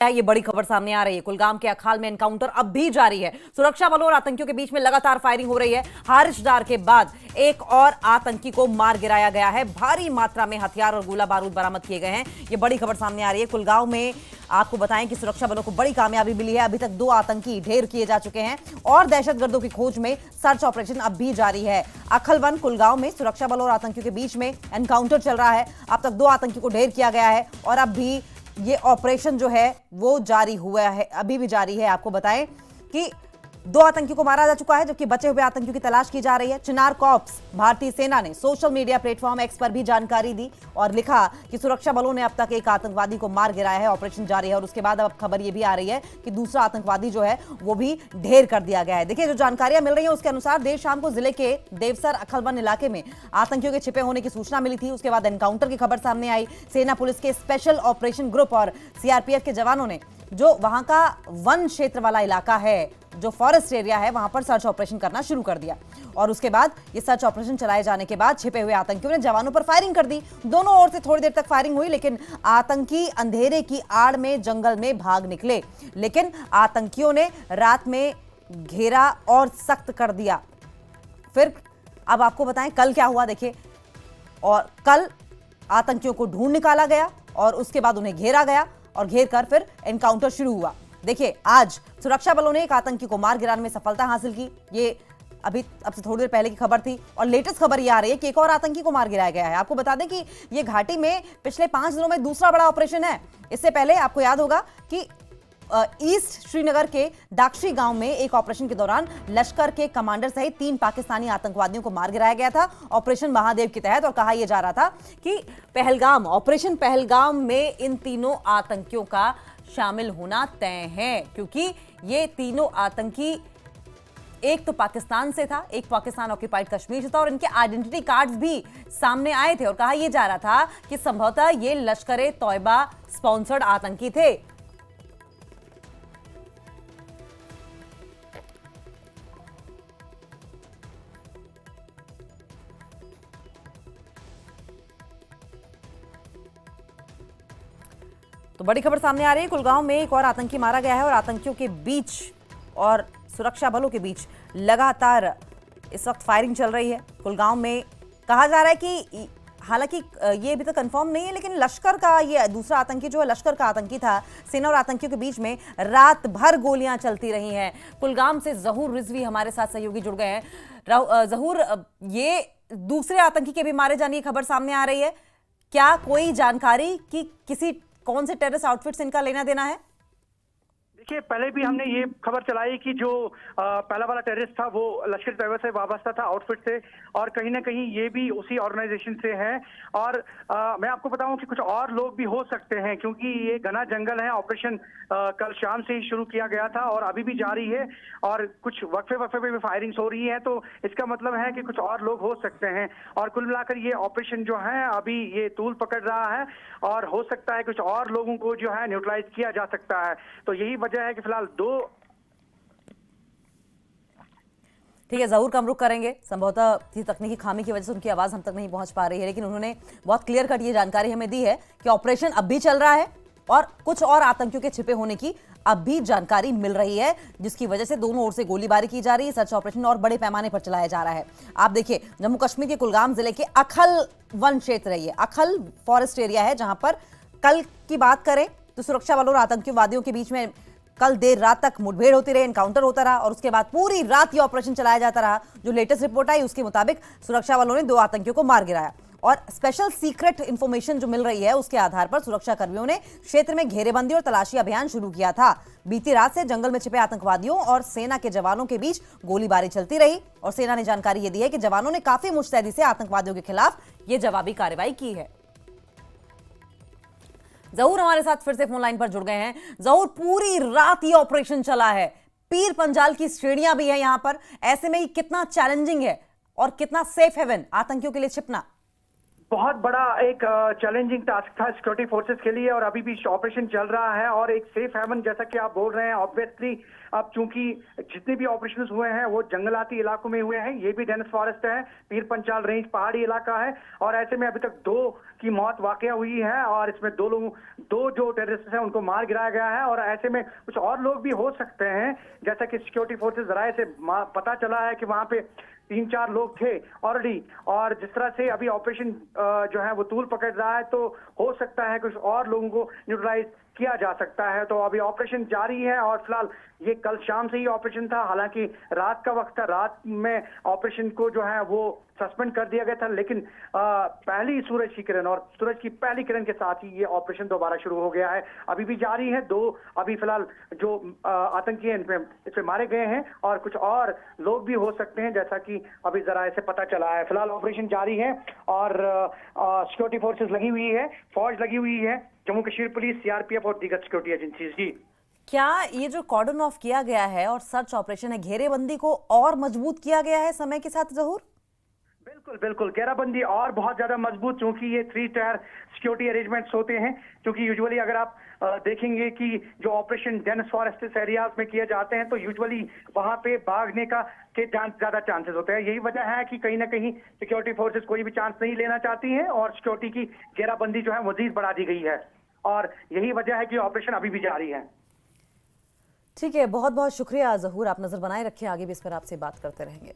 ये बड़ी खबर सामने आ रही है। कुलगाम के अखाल में एनकाउंटर अब भी जारी है। सुरक्षा बलों और आतंकियों के बीच में लगातार फायरिंग हो रही है। हारिशडार के बाद एक और आतंकी को मार गिराया गया है। भारी मात्रा में हथियार और गोला बारूद बरामद किए गए हैं। ये बड़ी खबर सामने आ रही है। कुलगांव में आपको बताएं कि सुरक्षा बलों को बड़ी कामयाबी मिली है। अभी तक 2 आतंकी ढेर किए जा चुके हैं और दहशतगर्दों की खोज में सर्च ऑपरेशन अब भी जारी है। अखलवन कुलगांव में सुरक्षा बलों और आतंकियों के बीच में एनकाउंटर चल रहा है। अब तक 2 आतंकी को ढेर किया गया है और अब भी ये ऑपरेशन जो है वो जारी हुआ है, अभी भी जारी है। आपको बताएं कि 2 आतंकियों को मारा जा चुका है जबकि बचे हुए आतंकियों की तलाश की जा रही है। चिनार कॉर्प्स भारतीय सेना ने सोशल मीडिया प्लेटफॉर्म एक्स पर भी जानकारी दी और लिखा कि सुरक्षा बलों ने अब तक एक आतंकवादी को मार गिराया है। ऑपरेशन जारी है और उसके बाद अब खबर यह भी आ रही है कि दूसरा आतंकवादी जो है वो भी ढेर कर दिया गया है। देखिए, जो जानकारियां मिल रही है उसके अनुसार देर शाम को जिले के देवसर अखलवन इलाके में आतंकियों के छिपे होने की सूचना मिली थी। उसके बाद एनकाउंटर की खबर सामने आई। सेना, पुलिस के स्पेशल ऑपरेशन ग्रुप और सीआरपीएफ के जवानों ने जो वहां का वन क्षेत्र वाला इलाका है, जो फॉरेस्ट एरिया है, वहां पर सर्च ऑपरेशन करना शुरू कर दिया और उसके बाद ये सर्च ऑपरेशन चलाए जाने के बाद छिपे हुए आतंकियों ने जवानों पर फायरिंग कर दी। दोनों ओर से थोड़ी देर तक फायरिंग हुई लेकिन आतंकी अंधेरे की आड़ में जंगल में भाग निकले। लेकिन आतंकियों ने रात में घेरा और सख्त कर दिया। फिर अब आपको बताएं कल क्या हुआ। देखिए, और कल आतंकियों को ढूंढ निकाला गया और उसके बाद उन्हें घेरा गया और घेर कर फिर एनकाउंटर शुरू हुआ। देखिए, आज सुरक्षा बलों ने एक आतंकी को मार गिराने में सफलता हासिल की। ये अभी अब से थोड़ी देर पहले की खबर थी और लेटेस्ट खबर ये आ रही है कि एक और आतंकी को मार गिराया गया है। आपको बता दें कि ये घाटी में पिछले 5 दिनों में दूसरा बड़ा ऑपरेशन है। इससे पहले आपको याद होगा कि ईस्ट श्रीनगर के दाक्षी गांव में एक ऑपरेशन के दौरान लश्कर के कमांडर सहित 3 पाकिस्तानी आतंकवादियों को मार गिराया गया था ऑपरेशन महादेव के तहत। और कहा यह जा रहा था कि पहलगाम, ऑपरेशन पहलगाम में इन तीनों आतंकियों का शामिल होना तय है क्योंकि ये तीनों आतंकी एक तो पाकिस्तान से था, एक पाकिस्तान ऑक्यूपाइड कश्मीर से था और इनके आइडेंटिटी कार्ड्स भी सामने आए थे और कहा यह जा रहा था कि संभवतः ये लश्कर तौयबा स्पॉन्सर्ड आतंकी थे। तो बड़ी खबर सामने आ रही है। कुलगांव में एक और आतंकी मारा गया है और आतंकियों के बीच और सुरक्षा बलों के बीच लगातार इस वक्त फायरिंग चल रही है। कुलगांव में कहा जा रहा है कि हालांकि ये अभी तक कंफर्म नहीं है लेकिन लश्कर का ये दूसरा आतंकी जो है लश्कर का आतंकी था। सेना और आतंकियों के बीच में रात भर गोलियां चलती रही हैं। कुलगाम से जहूर रिजवी हमारे साथ सहयोगी जुड़ गए हैं। जहूर, ये दूसरे आतंकी के भी मारे जाने की खबर सामने आ रही है। क्या कोई जानकारी कि किसी कौन से टेररिस्ट आउटफिट से इनका लेना देना है? देखिए, पहले भी हमने ये खबर चलाई कि जो पहला वाला टेररिस्ट था वो लश्कर तैयबा से वाबस्ता था, आउटफिट से, और कहीं ना कहीं ये भी उसी ऑर्गेनाइजेशन से है। और मैं आपको बताऊं कि कुछ और लोग भी हो सकते हैं क्योंकि ये घना जंगल है। ऑपरेशन कल शाम से ही शुरू किया गया था और अभी भी जारी है और कुछ वक्फे पे भी फायरिंग हो रही है, तो इसका मतलब है कि कुछ और लोग हो सकते हैं। और कुल मिलाकर ये ऑपरेशन जो है अभी ये तूल पकड़ रहा है और हो सकता है कुछ और लोगों को जो है न्यूट्रलाइज किया जा सकता है। तो यही वजह है कि फिलहाल 2। ठीक है, जरूर हम रुख करेंगे। संभवतः किसी तकनीकी खामी की वजह से उनकी आवाज हम तक नहीं पहुंच पा रही है लेकिन उन्होंने बहुत क्लियर कट ये जानकारी हमें दी है कि ऑपरेशन अब भी चल रहा है और कुछ और आतंकियों के छिपे होने की अब भी जानकारी मिल रही है जिसकी वजह से दोनों ओर से गोलीबारी की जा रही है। सर्च ऑपरेशन और बड़े पैमाने पर चलाया जा रहा है। आप देखिए, जम्मू कश्मीर के कुलगाम जिले के अखल वन क्षेत्र है, ये अखल फॉरेस्ट एरिया है जहां पर कल की बात करें तो सुरक्षा बलों और आतंकवादियों के बीच में कल देर रात तक मुठभेड़ होती रही, एनकाउंटर होता रहा और उसके बाद पूरी रात ये ऑपरेशन चलाया जाता रहा। जो लेटेस्ट रिपोर्ट आई उसके मुताबिक सुरक्षा बलों ने 2 आतंकियों को मार गिराया और स्पेशल सीक्रेट इंफॉर्मेशन जो मिल रही है उसके आधार पर सुरक्षा कर्मियों ने क्षेत्र में घेरेबंदी और तलाशी अभियान शुरू किया था। बीती रात से जंगल में छिपे आतंकवादियों और सेना के जवानों के बीच गोलीबारी चलती रही और सेना ने जानकारी ये दी है कि जवानों ने काफी मुस्तैदी से आतंकवादियों के खिलाफ ये जवाबी कार्रवाई की है। जहूर हमारे साथ फिर से फोन लाइन पर जुड़ गए हैं। जहूर, पूरी रात ये ऑपरेशन चला है, पीर पंजाल की श्रेणियां भी है यहां पर, ऐसे में ये कितना चैलेंजिंग है और कितना सेफ हेवन आतंकियों के लिए छिपना? बहुत बड़ा एक चैलेंजिंग टास्क था सिक्योरिटी फोर्सेस के लिए और अभी भी ऑपरेशन चल रहा है और एक सेफ हेवन जैसा कि आप बोल रहे हैं ऑब्वियसली अब चूंकि जितने भी ऑपरेशन हुए हैं वो जंगलाती इलाकों में हुए हैं, ये भी डेंस फॉरेस्ट है, पीर पंचाल रेंज पहाड़ी इलाका है और ऐसे में अभी तक 2 की मौत वाकया हुई है और इसमें 2 जो टेररिस्ट हैं उनको मार गिराया गया है और ऐसे में कुछ और लोग भी हो सकते हैं, जैसा कि सिक्योरिटी फोर्सेस राय से पता चला है कि वहां पे 3-4 लोग थे ऑलरेडी और जिस तरह से अभी ऑपरेशन जो है वो तूल पकड़ रहा है तो हो सकता है कुछ और लोगों को न्यूट्रलाइज किया जा सकता है। तो अभी ऑपरेशन जारी है और फिलहाल ये कल शाम से ही ऑपरेशन था, हालांकि रात का वक्त था, रात में ऑपरेशन को जो है वो सस्पेंड कर दिया गया था, लेकिन पहली सूरज की किरण और सूरज की पहली किरण के साथ ही ये ऑपरेशन दोबारा शुरू हो गया है। अभी भी जारी है, 2 अभी फिलहाल जो आतंकी हैं इसमें मारे गए हैं और कुछ और लोग भी हो सकते हैं जैसा कि अभी जरा ऐसे पता चला है। फिलहाल ऑपरेशन जारी है और सिक्योरिटी फोर्सेस लगी हुई है, फौज लगी हुई है, जम्मू कश्मीर पुलिस, सीआरपीएफ और दीगर सिक्योरिटी एजेंसीज। जी क्या ये जो कॉर्डन ऑफ किया गया है और सर्च ऑपरेशन है, घेरेबंदी को और मजबूत किया गया है समय के साथ जहूर? बिल्कुल बिल्कुल, घेराबंदी और बहुत ज्यादा मजबूत, क्योंकि ये 3 टायर सिक्योरिटी अरेंजमेंट्स होते हैं, क्योंकि यूजुअली अगर आप देखेंगे कि जो ऑपरेशन डेंस फॉरेस्ट एरियाज में किए जाते हैं तो यूजुअली वहां पे भागने का के ज्यादा चांसेस होते हैं। यही वजह है कि कहीं ना कहीं सिक्योरिटी फोर्सेस कोई भी चांस नहीं लेना चाहती हैं और सिक्योरिटी की घेराबंदी जो है मजीद बढ़ा दी गई है और यही वजह है कि ऑपरेशन अभी भी जारी है। ठीक है, बहुत बहुत शुक्रिया जहूर, आप नजर बनाए रखें, आगे भी इस पर आपसे बात करते रहेंगे।